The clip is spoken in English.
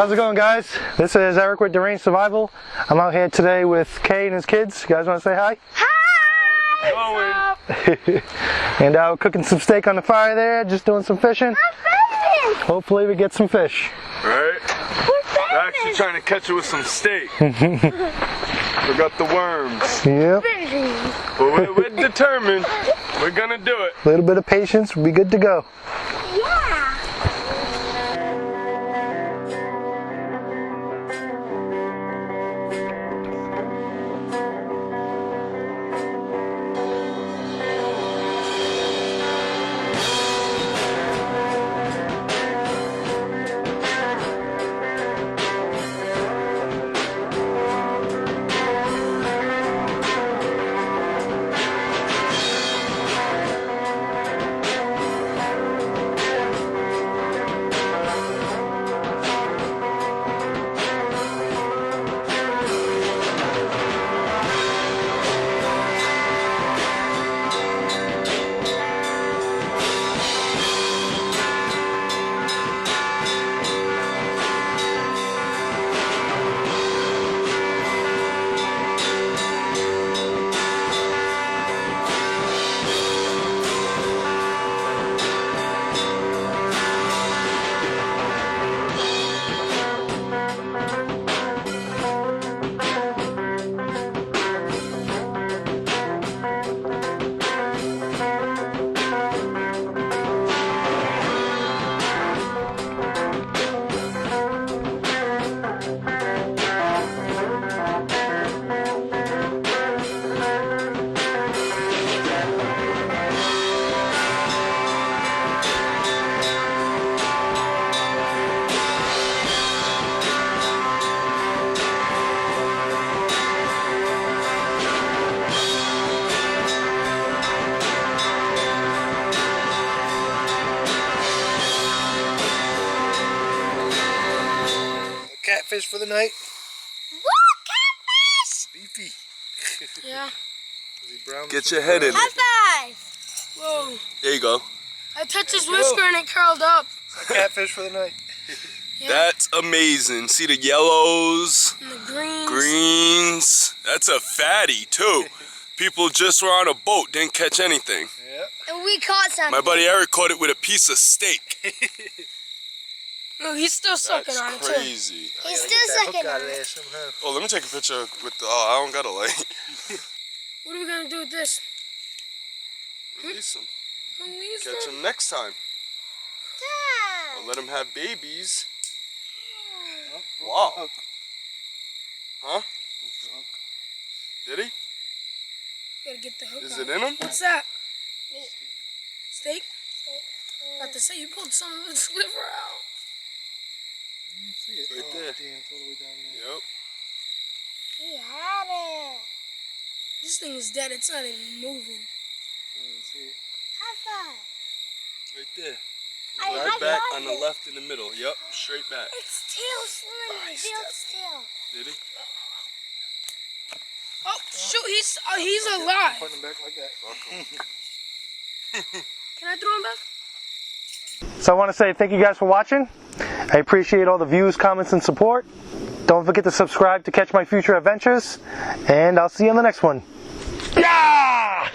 How's it going, guys? This is Eric with Deranged Survival. I'm out here today with Kay and his kids. You guys want to say hi? Hi! And we're cooking some steak on the fire there, just doing some fishing. Hopefully we get some fish. Right? We're actually trying to catch it with some steak. Forgot the worms. Yep. But we're determined. We're gonna do it. A little bit of patience, we'll be good to go. Yeah. Catfish for the night. Woo, catfish! Beefy. Yeah. Get your head in it. High five! Whoa. There you go. I touched his whisker and it curled up. Catfish for the night. Yeah. That's amazing. See the yellows, And the greens. greens. That's a fatty too. People just were on a boat, didn't catch anything. And we caught something. My buddy Eric caught it with a piece of steak. Look, he's still sucking on it That's too. crazy. He's still sucking on it. Oh, let me take a picture with the, oh, I don't got a light. What are we gonna do with this? Release them. Release Catch it. them next time. Dad. Or let them have babies. Wow. Huh? Did he? Gotta get the hook Is out. it in him? What's that? Meat. Steak? About to say you pulled some of its liver out. See it. Right there. Damn, it's all the way down there. Yep. He had it. This thing is dead. It's not even moving. See it. High five. Right there. I Right high back fived on the it. left in the middle. Yep, straight back. Its tail swimming. Nice, Revealed Dad. its tail. Did he? Oh, shoot, he's alive. Putting him back like that. Can I throw him back? So I want to say thank you guys for watching. I appreciate all the views, comments, and support. Don't forget to subscribe to catch my future adventures. And I'll see you on the next one. Yeah!